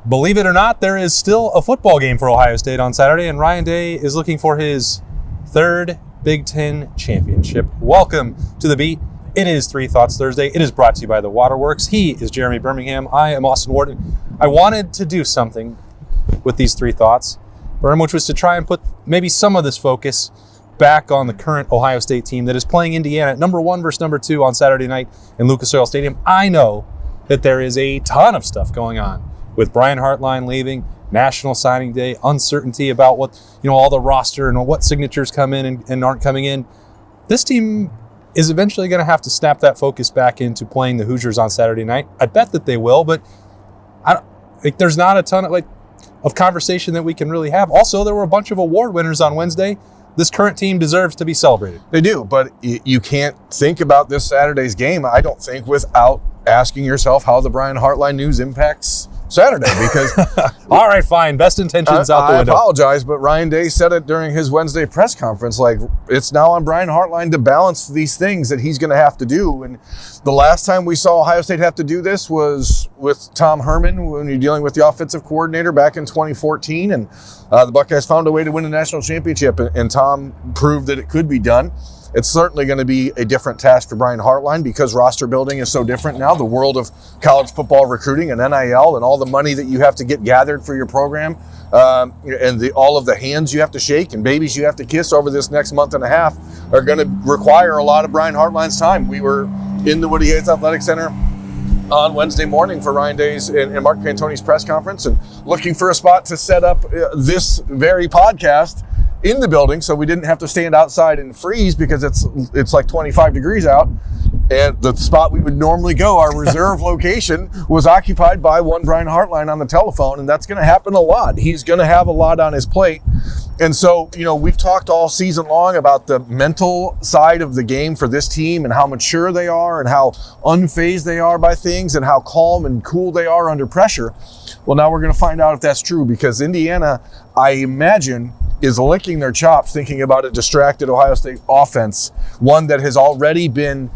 believe it or not, there is still a football game for Ohio State on Saturday, and Ryan Day is looking for his third Big Ten championship. Welcome to The Beat. It is Three Thoughts Thursday. It is brought to you by the Waterworks. He is Jeremy Birmingham. I am Austin Wharton. I wanted to do something with these three thoughts, which was to try and put maybe some of this focus back on the current Ohio State team that is playing Indiana at number 1 versus number 2 on Saturday night in Lucas Oil Stadium. I know that there is a ton of stuff going on with Brian Hartline leaving, National Signing Day, uncertainty about what, all the roster and what signatures come in and aren't coming in. This team is eventually going to have to snap that focus back into playing the Hoosiers on Saturday night. I bet that they will, but there's not a ton of conversation that we can really have. Also, there were a bunch of award winners on Wednesday. This current team deserves to be celebrated. They do, but you can't think about this Saturday's game, I don't think, without asking yourself how the Brian Hartline news impacts Saturday, because all right, fine, best intentions out the window. I apologize, but Ryan Day said it during his Wednesday press conference, like, it's now on Brian Hartline to balance these things that he's going to have to do. And the last time we saw Ohio State have to do this was with Tom Herman when you're dealing with the offensive coordinator back in 2014, and the Buckeyes found a way to win a national championship, and Tom proved that it could be done. It's certainly going to be a different task for Brian Hartline because roster building is so different now. The world of college football recruiting and NIL and all the money that you have to get gathered for your program, and all of the hands you have to shake and babies you have to kiss over this next month and a half are going to require a lot of Brian Hartline's time. We were in the Woody Hayes Athletic Center on Wednesday morning for Ryan Day's and Mark Pantoni's press conference and looking for a spot to set up this very podcast in the building, so we didn't have to stand outside and freeze because it's like 25 degrees out. And the spot we would normally go, our reserve location, was occupied by one Brian Hartline on the telephone, and that's going to happen a lot. He's going to have a lot on his plate. And so, we've talked all season long about the mental side of the game for this team and how mature they are and how unfazed they are by things and how calm and cool they are under pressure. Well, now we're going to find out if that's true, because Indiana, I imagine, is licking their chops thinking about a distracted Ohio State offense, one that has already been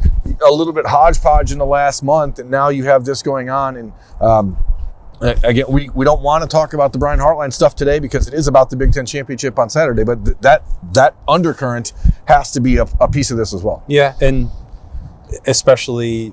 a little bit hodgepodge in the last month, and now you have this going on. And again, we don't want to talk about the Brian Hartline stuff today because it is about the Big Ten championship on Saturday, but that undercurrent has to be a piece of this as well. Yeah, and especially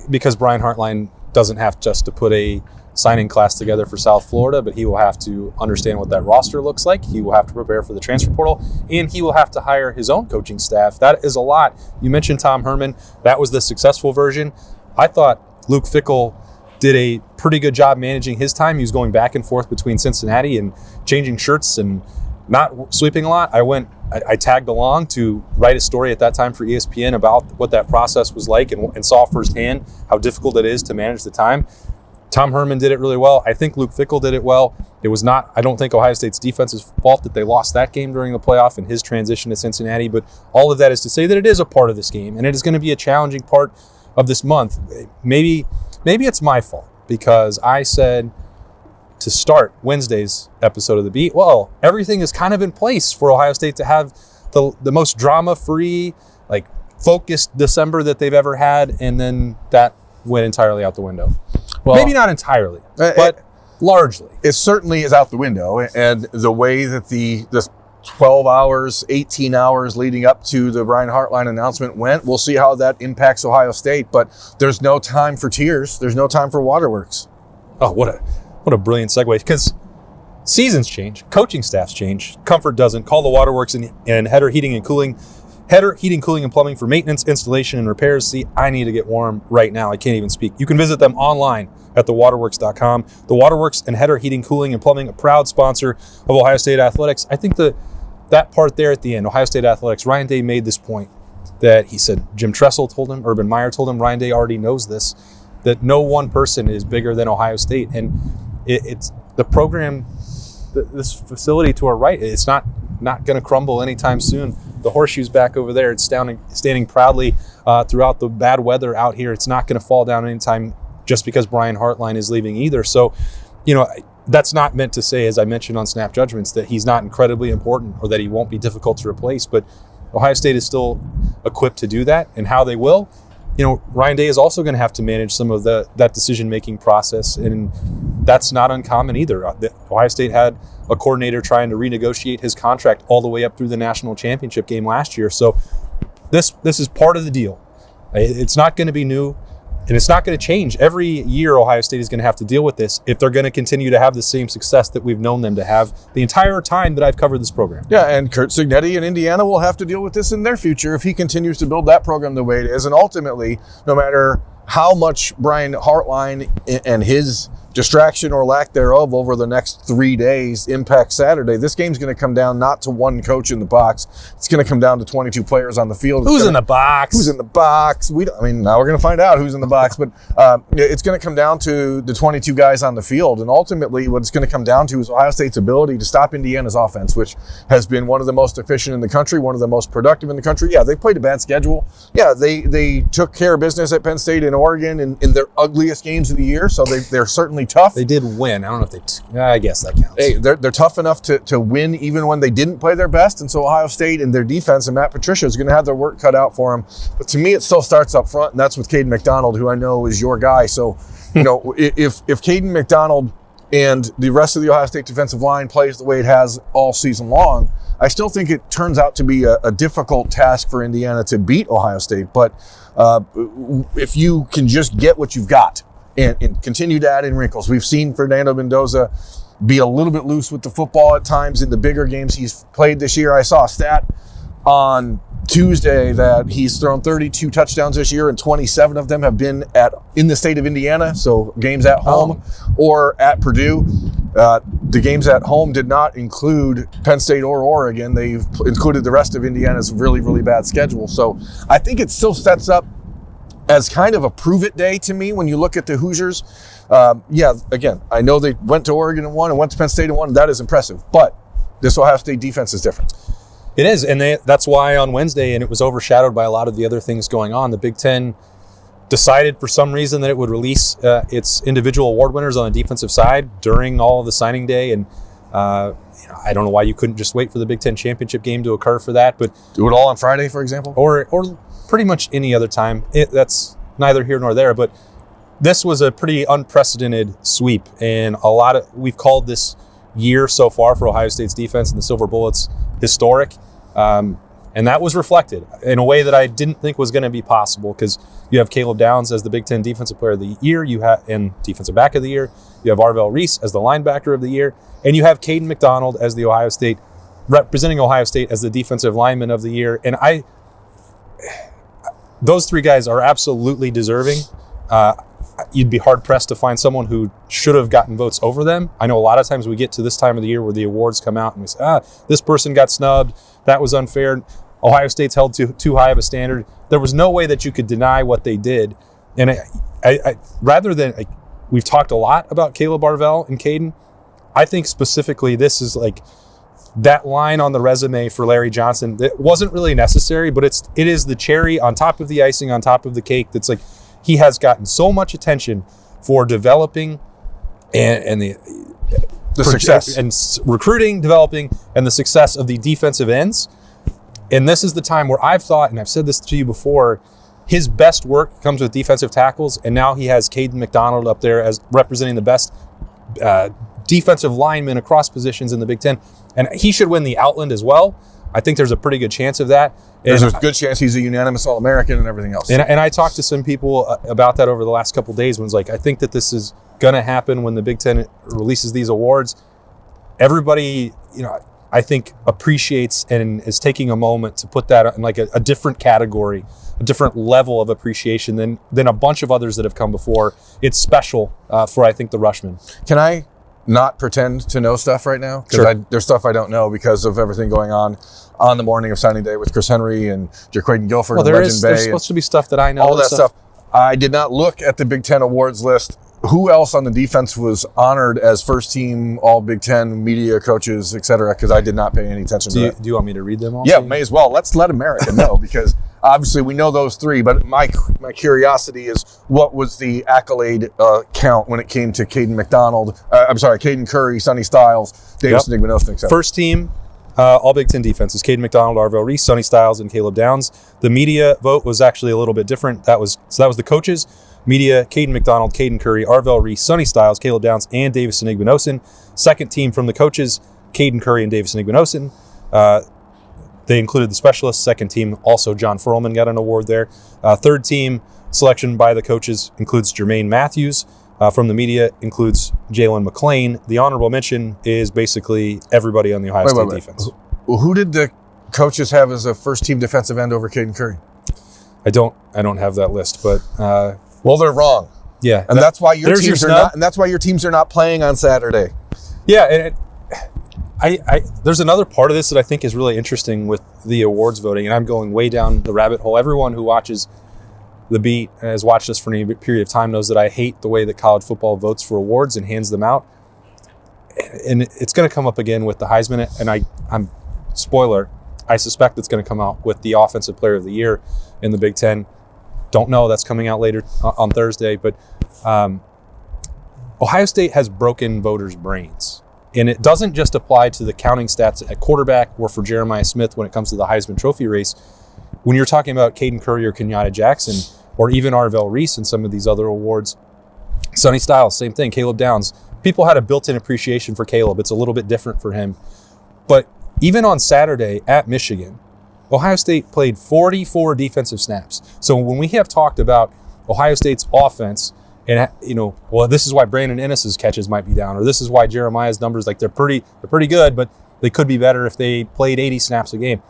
because Brian Hartline doesn't have just to put a signing class together for South Florida, but he will have to understand what that roster looks like. He will have to prepare for the transfer portal, and he will have to hire his own coaching staff. That is a lot. You mentioned Tom Herman. That was the successful version. I thought Luke Fickell did a pretty good job managing his time. He was going back and forth between Cincinnati and changing shirts and not sweeping a lot. I tagged along to write a story at that time for ESPN about what that process was like and saw firsthand how difficult it is to manage the time. Tom Herman did it really well. I think Luke Fickell did it well. It was not, I don't think, Ohio State's defense's fault that they lost that game during the playoff and his transition to Cincinnati, but all of that is to say that it is a part of this game, and it is going to be a challenging part of this month. Maybe it's my fault because I said to start Wednesday's episode of The Beat, well, everything is kind of in place for Ohio State to have the most drama-free, focused December that they've ever had, and then that went entirely out the window. Well, maybe not entirely, but largely. It certainly is out the window, and the way that the 12 hours, 18 hours leading up to the Brian Hartline announcement went, we'll see how that impacts Ohio State, but there's no time for tears. There's no time for Waterworks. Oh, what a brilliant segue, because seasons change, coaching staffs change, comfort doesn't. Call the Waterworks and Hetter Heating and Cooling. Hetter Heating, Cooling, and Plumbing for maintenance, installation, and repairs. See, I need to get warm right now. I can't even speak. You can visit them online at thewaterworks.com. The Waterworks and Hetter Heating, Cooling, and Plumbing, a proud sponsor of Ohio State Athletics. I think that part there at the end, Ohio State Athletics, Ryan Day made this point that he said Jim Tressel told him, Urban Meyer told him, Ryan Day already knows this, that no one person is bigger than Ohio State. And it's the program, this facility to our right, it's not going to crumble anytime soon. The horseshoe's back over there. It's standing proudly throughout the bad weather out here. It's not going to fall down anytime just because Brian Hartline is leaving either. So, that's not meant to say, as I mentioned on Snap Judgments, that he's not incredibly important or that he won't be difficult to replace. But Ohio State is still equipped to do that, and how they will, Ryan Day is also going to have to manage some of that decision-making process, and that's not uncommon either. Ohio State had a coordinator trying to renegotiate his contract all the way up through the national championship game last year. So this is part of the deal. It's not going to be new, and it's not going to change. Every year, Ohio State is going to have to deal with this if they're going to continue to have the same success that we've known them to have the entire time that I've covered this program. Yeah, and Kurt Cignetti in Indiana will have to deal with this in their future if he continues to build that program the way it is. And ultimately, no matter how much Brian Hartline and his distraction or lack thereof over the next 3 days impact Saturday, this game's going to come down not to one coach in the box. It's going to come down to 22 players on the field. Who's in the box? Now we're going to find out who's in the box, but it's going to come down to the 22 guys on the field. And ultimately, what it's going to come down to is Ohio State's ability to stop Indiana's offense, which has been one of the most efficient in the country, one of the most productive in the country. Yeah, they played a bad schedule. Yeah, they took care of business at Penn State and Oregon in their ugliest games of the year, so they're certainly tough. They did win. I don't know if I guess that counts. Hey, they're tough enough to win even when they didn't play their best. And so Ohio State and their defense and Matt Patricia is going to have their work cut out for them. But to me, it still starts up front, and that's with Caden McDonald, who I know is your guy. So, if Caden McDonald and the rest of the Ohio State defensive line plays the way it has all season long, I still think it turns out to be a difficult task for Indiana to beat Ohio State. But if you can just get what you've got, and continue to add in wrinkles. We've seen Fernando Mendoza be a little bit loose with the football at times in the bigger games he's played this year. I saw a stat on Tuesday that he's thrown 32 touchdowns this year, and 27 of them have been in the state of Indiana, so games at home or at Purdue. The games at home did not include Penn State or Oregon. They've included the rest of Indiana's really, really bad schedule. So I think it still sets up as kind of a prove-it day to me when you look at the Hoosiers. Again, I know they went to Oregon and won and went to Penn State and won. That is impressive. But this Ohio State defense is different. It is, and that's why on Wednesday, and it was overshadowed by a lot of the other things going on, the Big Ten decided for some reason that it would release its individual award winners on the defensive side during all of the signing day. And I don't know why you couldn't just wait for the Big Ten championship game to occur for that. But do it all on Friday, for example? Or pretty much any other time. That's neither here nor there, but this was a pretty unprecedented sweep, and we've called this year so far for Ohio State's defense and the Silver Bullets historic, and that was reflected in a way that I didn't think was going to be possible, because you have Caleb Downs as the Big Ten Defensive Player of the Year, and Defensive Back of the Year, you have Arvell Reese as the Linebacker of the Year, and you have Caden McDonald as representing Ohio State as the Defensive Lineman of the Year, and those three guys are absolutely deserving. You'd be hard-pressed to find someone who should have gotten votes over them. I know a lot of times we get to this time of the year where the awards come out and we say, this person got snubbed, that was unfair. Ohio State's held to too high of a standard. There was no way that you could deny what they did. And we've talked a lot about Caleb Arvell and Caden. I think specifically this is like that line on the resume for Larry Johnson that wasn't really necessary, but it is the cherry on top of the icing on top of the cake. That's like, he has gotten so much attention for developing and the success and recruiting, developing, and the success of the defensive ends. And this is the time where I've thought, and I've said this to you before, his best work comes with defensive tackles, and now he has Caden McDonald up there as representing the best defensive linemen across positions in the Big Ten. And he should win the Outland as well. I think there's a pretty good chance of that. There's a good chance he's a unanimous All-American and everything else. And I talked to some people about that over the last couple of days when it's like, I think that this is going to happen when the Big Ten releases these awards. Everybody, I think appreciates and is taking a moment to put that in like a different category, a different level of appreciation than a bunch of others that have come before. It's special for, I think, the Rushmen. Can I not pretend to know stuff right now? Because Sure. There's stuff I don't know because of everything going on the morning of signing day with Chris Henry and Jaquaden Guilford and Legend Bay. There's supposed to be stuff that I know. All that stuff. I did not look at the Big Ten awards list. Who else on the defense was honored as first team All Big Ten media coaches, et cetera? Because I did not pay any attention to that. Do you want me to read them all? Yeah, may as well. Let's let America know, because obviously we know those three, but my curiosity is what was the accolade count when it came to Caden McDonald, Caden Curry, Sonny Styles, Davis Nigmanostin, et cetera. First team, All Big Ten defenses: Caden McDonald, Arvell Reese, Sonny Styles, and Caleb Downs. The media vote was actually a little bit different. That was the coaches. Media: Caden McDonald, Caden Curry, Arvell Reese, Sonny Styles, Caleb Downs, and Davison Igbinosin. Second team from the coaches: Caden Curry and Davison Igbinosin. They included the specialists. Second team, also John Furlman got an award there. Third team selection by the coaches includes Jermaine Matthews. From the media includes Jalen McClain. The honorable mention is basically everybody on the Ohio State defense. Who did the coaches have as a first team defensive end over Caden Curry? I don't have that list, but well, they're wrong. Yeah, and that's why your teams are not. And that's why your teams are not playing on Saturday. Yeah, and there's another part of this that I think is really interesting with the awards voting, and I'm going way down the rabbit hole. Everyone who watches The Beat and has watched us for any period of time knows that I hate the way that college football votes for awards and hands them out. And it's going to come up again with the Heisman, and I'm spoiler, I suspect it's going to come out with the Offensive Player of the Year in the Big Ten. Don't know, that's coming out later on Thursday, but Ohio State has broken voters' brains. And it doesn't just apply to the counting stats at quarterback or for Jeremiah Smith when it comes to the Heisman Trophy race. When you're talking about Caden Curry or Kenyatta Jackson, or even Arvell Reese and some of these other awards, Sonny Styles, same thing, Caleb Downs. People had a built-in appreciation for Caleb. It's a little bit different for him. But even on Saturday at Michigan, Ohio State played 44 defensive snaps. So when we have talked about Ohio State's offense, and this is why Brandon Ennis's catches might be down, or this is why Jeremiah's numbers, they're pretty good, but they could be better if they played 80 snaps a game.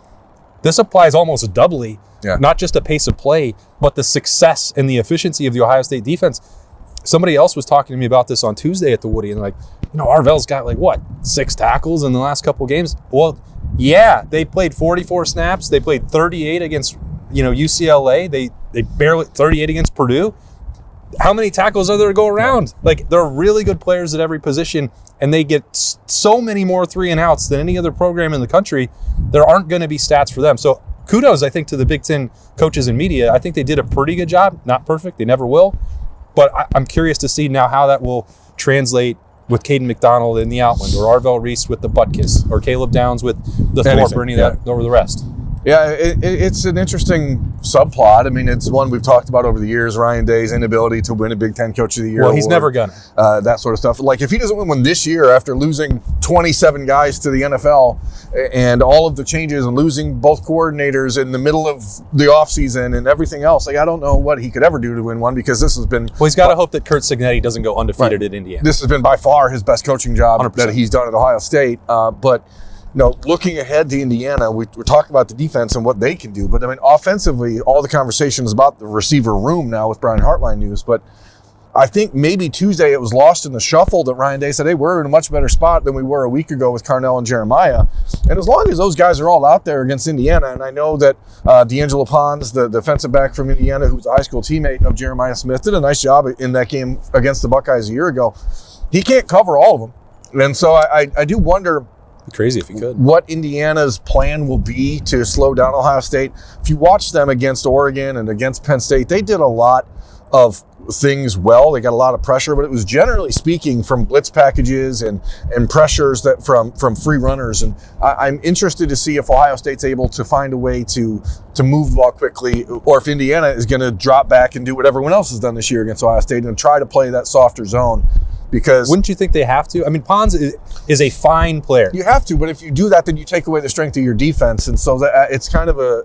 This applies almost doubly, not just a pace of play, but the success and the efficiency of the Ohio State defense. Somebody else was talking to me about this on Tuesday at the Woody, and Arvell's got 6 tackles in the last couple of games. Well, yeah, they played 44 snaps. They played 38 against UCLA. They barely 38 against Purdue. How many tackles are there to go around? They're really good players at every position, and they get so many more 3-and-outs than any other program in the country. There aren't going to be stats for them. So kudos, I think, to the Big Ten coaches and media. I think they did a pretty good job. Not perfect. They never will. But I'm curious to see now how that will translate with Caden McDonald in the Outland, or Arvell Reese with the Buckeyes, or Caleb Downs with the Thor burning that over the rest. Yeah, it's an interesting subplot. I mean, it's one we've talked about over the years, Ryan Day's inability to win a Big Ten Coach of the Year Well, he's never gonna. That sort of stuff. If he doesn't win one this year after losing 27 guys to the NFL and all of the changes and losing both coordinators in the middle of the offseason and everything else, I don't know what he could ever do to win one, because this has been... Well, he's got to hope that Kurt Cignetti doesn't go undefeated at Indiana. This has been by far his best coaching job 100%. that he's done at Ohio State. But looking ahead to Indiana, we're talking about the defense and what they can do. But, offensively, all the conversation is about the receiver room now with Brian Hartline news. But I think maybe Tuesday it was lost in the shuffle that Ryan Day said, hey, we're in a much better spot than we were a week ago with Carnell and Jeremiah. And as long as those guys are all out there against Indiana, and I know that D'Angelo Pons, the defensive back from Indiana, who's a high school teammate of Jeremiah Smith, did a nice job in that game against the Buckeyes a year ago. He can't cover all of them. And so I do wonder... It'd be crazy if he could. What Indiana's plan will be to slow down Ohio State. If you watch them against Oregon and against Penn State, they did a lot of things well. They got a lot of pressure, but it was generally speaking from blitz packages and pressures that from free runners. And I'm interested to see if Ohio State's able to find a way to move the ball quickly, or if Indiana is going to drop back and do what everyone else has done this year against Ohio State and try to play that softer zone. Because wouldn't you think they have to? I mean, Pons is a fine player. You have to, but if you do that, then you take away the strength of your defense. And so it's kind of a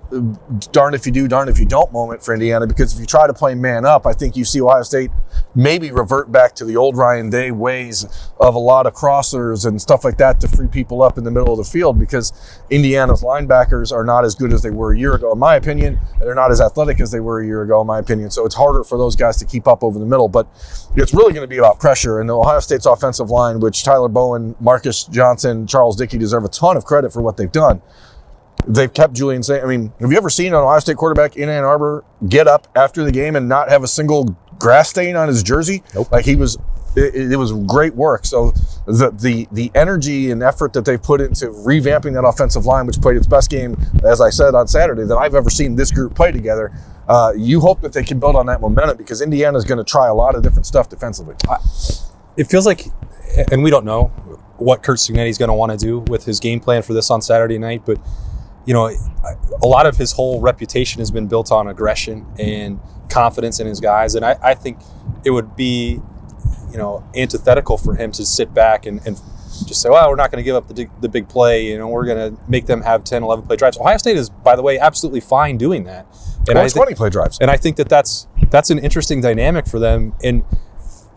darn if you do, darn if you don't moment for Indiana, because if you try to play man up, I think you see Ohio State maybe revert back to the old Ryan Day ways of a lot of crossers and stuff like that to free people up in the middle of the field, because Indiana's linebackers are not as good as they were a year ago, in my opinion. They're not as athletic as they were a year ago, in my opinion. So it's harder for those guys to keep up over the middle. But it's really going to be about pressure. And Ohio State's offensive line, which Tyler Bowen, Marcus Johnson, Charles Dickey deserve a ton of credit for what they've done. They've kept Julian Saint. I mean, have you ever seen an Ohio State quarterback in Ann Arbor get up after the game and not have a single grass stain on his jersey? Nope. It was great work. So the energy and effort that they've put into revamping that offensive line, which played its best game, as I said on Saturday, that I've ever seen this group play together. You hope that they can build on that momentum, because Indiana is going to try a lot of different stuff defensively. It feels like and we don't know what Curt Cignetti's going to want to do with his game plan for this on Saturday night, but a lot of his whole reputation has been built on aggression and confidence in his guys, and I think it would be antithetical for him to sit back and just say, well, we're not going to give up the big play. We're going to make them have 10, 11 play drives. Ohio State is, by the way, absolutely fine doing that. And 20 play drives. And I think that's an interesting dynamic for them. And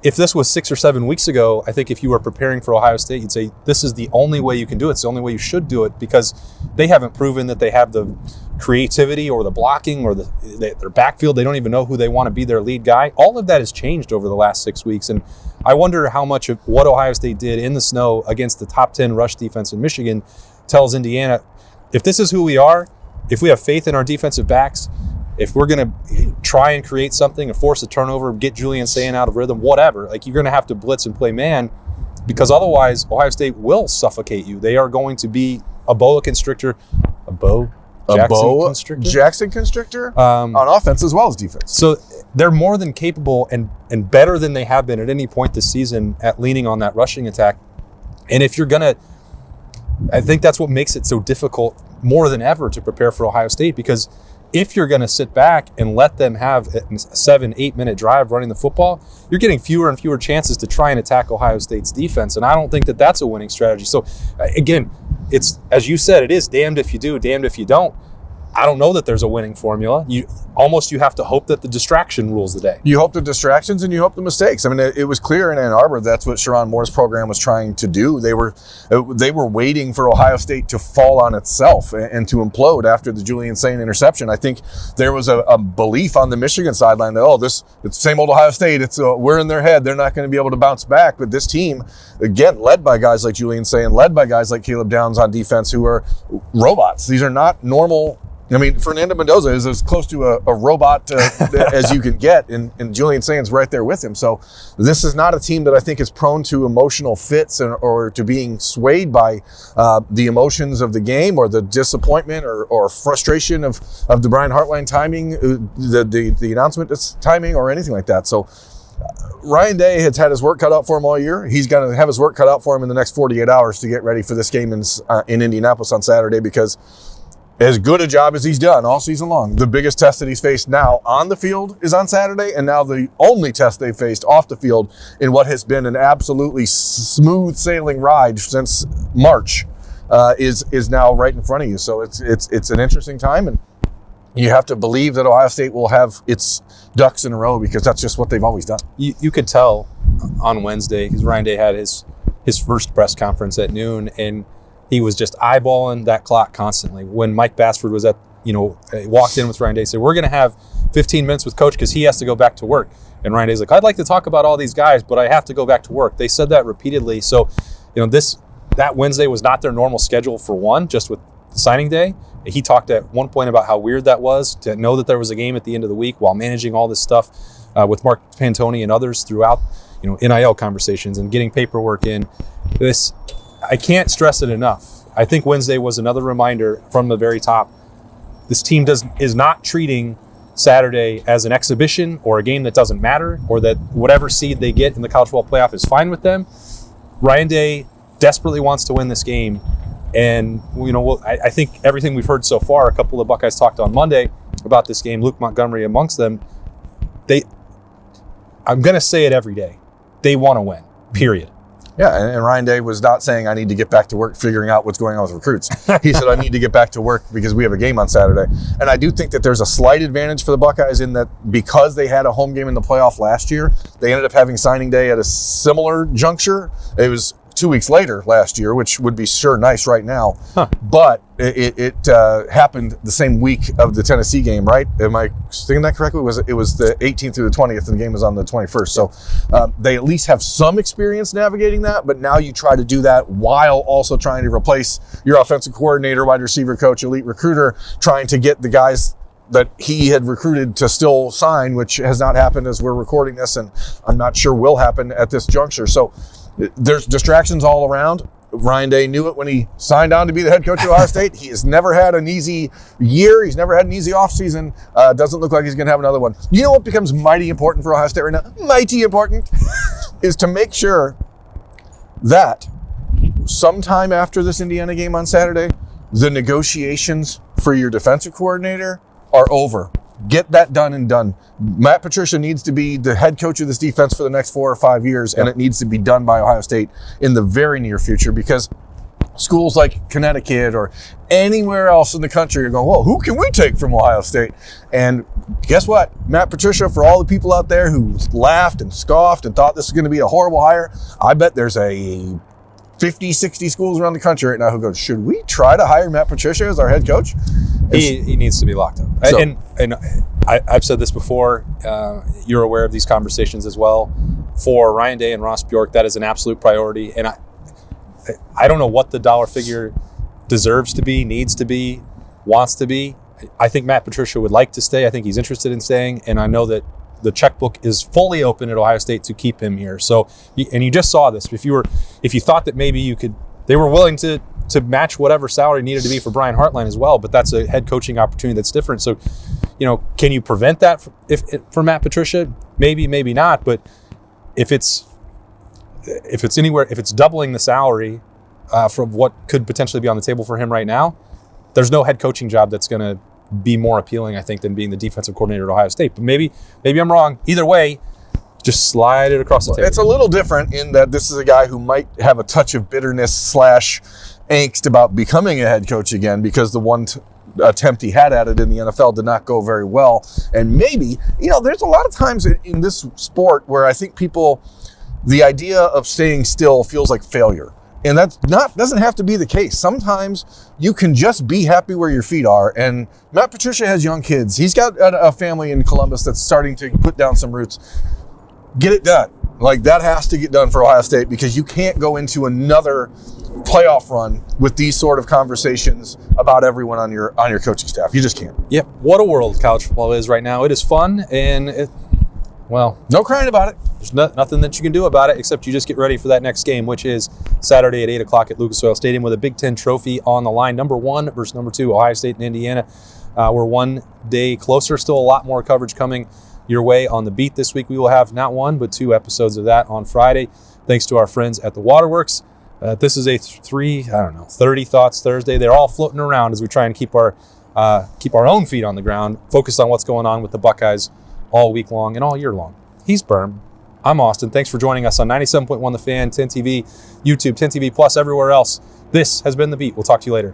if this was 6 or 7 weeks ago, I think if you were preparing for Ohio State, you'd say this is the only way you can do it. It's the only way you should do it, because they haven't proven that they have the creativity or the blocking or their backfield. They don't even know who they want to be their lead guy. All of that has changed over the last 6 weeks. And I wonder how much of what Ohio State did in the snow against the top 10 rush defense in Michigan tells Indiana, if this is who we are, if we have faith in our defensive backs, if we're going to try and create something, force a turnover, get Julian Sayin out of rhythm, whatever, you're going to have to blitz and play man, because otherwise Ohio State will suffocate you. They are going to be a boa constrictor, Jackson constrictor on offense as well as defense. So they're more than capable and better than they have been at any point this season at leaning on that rushing attack. And if you're going to, I think that's what makes it so difficult more than ever to prepare for Ohio State, because if you're going to sit back and let them have a 7-8 minute drive running the football, you're getting fewer and fewer chances to try and attack Ohio State's defense. And I don't think that that's a winning strategy. So again, it's, as you said, it is damned if you do, damned if you don't. I don't know that there's a winning formula. You have to hope that the distraction rules the day. You hope the distractions and you hope the mistakes. I mean, it was clear in Ann Arbor that's what Sherrone Moore's program was trying to do. They were waiting for Ohio State to fall on itself and to implode after the Julian Sayin interception. I think there was a belief on the Michigan sideline that, it's the same old Ohio State. It's we're in their head. They're not going to be able to bounce back. But this team, again, led by guys like Julian Sayin, led by guys like Caleb Downs on defense, who are robots. These are not normal. I mean, Fernando Mendoza is as close to a robot as you can get, and Julian Sayin's right there with him. So this is not a team that I think is prone to emotional fits or to being swayed by the emotions of the game or the disappointment or frustration of the Brian Hartline timing, the announcement timing, or anything like that. So Ryan Day has had his work cut out for him all year. He's going to have his work cut out for him in the next 48 hours to get ready for this game in Indianapolis on Saturday, because as good a job as he's done all season long, the biggest test that he's faced now on the field is on Saturday, and now the only test they've faced off the field in what has been an absolutely smooth sailing ride since March is now right in front of you. So it's an interesting time, and you have to believe that Ohio State will have its ducks in a row, because that's just what they've always done. You could tell on Wednesday, because Ryan Day had his first press conference at noon, and he was just eyeballing that clock constantly. When Mike Bassford was walked in with Ryan Day, said, we're going to have 15 minutes with Coach because he has to go back to work. And Ryan Day's like, I'd like to talk about all these guys, but I have to go back to work. They said that repeatedly. So, that Wednesday was not their normal schedule for one, just with signing day. He talked at one point about how weird that was to know that there was a game at the end of the week while managing all this stuff with Mark Pantoni and others throughout, NIL conversations and getting paperwork in. I can't stress it enough. I think Wednesday was another reminder from the very top. This team is not treating Saturday as an exhibition or a game that doesn't matter, or that whatever seed they get in the college football playoff is fine with them. Ryan Day desperately wants to win this game. And, I think everything we've heard so far, a couple of Buckeyes talked on Monday about this game, Luke Montgomery amongst them. I'm going to say it every day. They want to win, period. Yeah, and Ryan Day was not saying I need to get back to work figuring out what's going on with recruits. He said I need to get back to work because we have a game on Saturday. And I do think that there's a slight advantage for the Buckeyes in that because they had a home game in the playoff last year, they ended up having signing day at a similar juncture. It was 2 weeks later last year, which would be sure nice right now. But it happened the same week of the Tennessee game, right? Am I thinking that correctly? It was the 18th through the 20th, and the game was on the 21st. So they at least have some experience navigating that, but now you try to do that while also trying to replace your offensive coordinator, wide receiver coach, elite recruiter, trying to get the guys that he had recruited to still sign, which has not happened as we're recording this, and I'm not sure will happen at this juncture. So there's distractions all around. Ryan Day knew it when he signed on to be the head coach of Ohio State. He has never had an easy year. He's never had an easy offseason. Doesn't look like he's going to have another one. You know what becomes mighty important for Ohio State right now? Mighty important is to make sure that sometime after this Indiana game on Saturday, the negotiations for your defensive coordinator are over. Get that done and done. Matt Patricia needs to be the head coach of this defense for the next 4 or 5 years, and it needs to be done by Ohio State in the very near future, because schools like Connecticut or anywhere else in the country are going, well, who can we take from Ohio State? And guess what? Matt Patricia, for all the people out there who laughed and scoffed and thought this was going to be a horrible hire, I bet there's a 50, 60 schools around the country right now who go, should we try to hire Matt Patricia as our head coach? He needs to be locked up. So, and I've said this before. You're aware of these conversations as well. For Ryan Day and Ross Bjork, that is an absolute priority. And I don't know what the dollar figure deserves to be, needs to be, wants to be. I think Matt Patricia would like to stay. I think he's interested in staying. And I know that the checkbook is fully open at Ohio State to keep him here. So, and you just saw this. If you thought that maybe they were willing to match whatever salary needed to be for Brian Hartline as well, but that's a head coaching opportunity that's different. So, can you prevent that for Matt Patricia? Maybe, maybe not. But if it's doubling the salary from what could potentially be on the table for him right now, there's no head coaching job that's going to be more appealing, I think, than being the defensive coordinator at Ohio State. But maybe I'm wrong. Either way, just slide it across the table. It's a little different in that this is a guy who might have a touch of bitterness / angst about becoming a head coach again, because the one attempt he had at it in the NFL did not go very well. And maybe, there's a lot of times in this sport where I think the idea of staying still feels like failure. And doesn't have to be the case. Sometimes you can just be happy where your feet are. And Matt Patricia has young kids. He's got a family in Columbus that's starting to put down some roots. Get it done. Like, that has to get done for Ohio State, because you can't go into another playoff run with these sort of conversations about everyone on your coaching staff. You just can't. Yep. What a world college football is right now. It is fun, and no crying about it. There's nothing that you can do about it except you just get ready for that next game, which is Saturday at 8 o'clock at Lucas Oil Stadium with a Big Ten trophy on the line. Number 1 versus number 2, Ohio State and Indiana. We're one day closer. Still a lot more coverage coming your way on the beat this week. We will have not 1, but 2 episodes of that on Friday, thanks to our friends at the Waterworks. This is a 30 Thoughts Thursday. They're all floating around as we try and keep our own feet on the ground, focused on what's going on with the Buckeyes all week long and all year long. He's Berm. I'm Austin. Thanks for joining us on 97.1 The Fan, 10 TV, YouTube, 10 TV Plus, everywhere else. This has been The Beat. We'll talk to you later.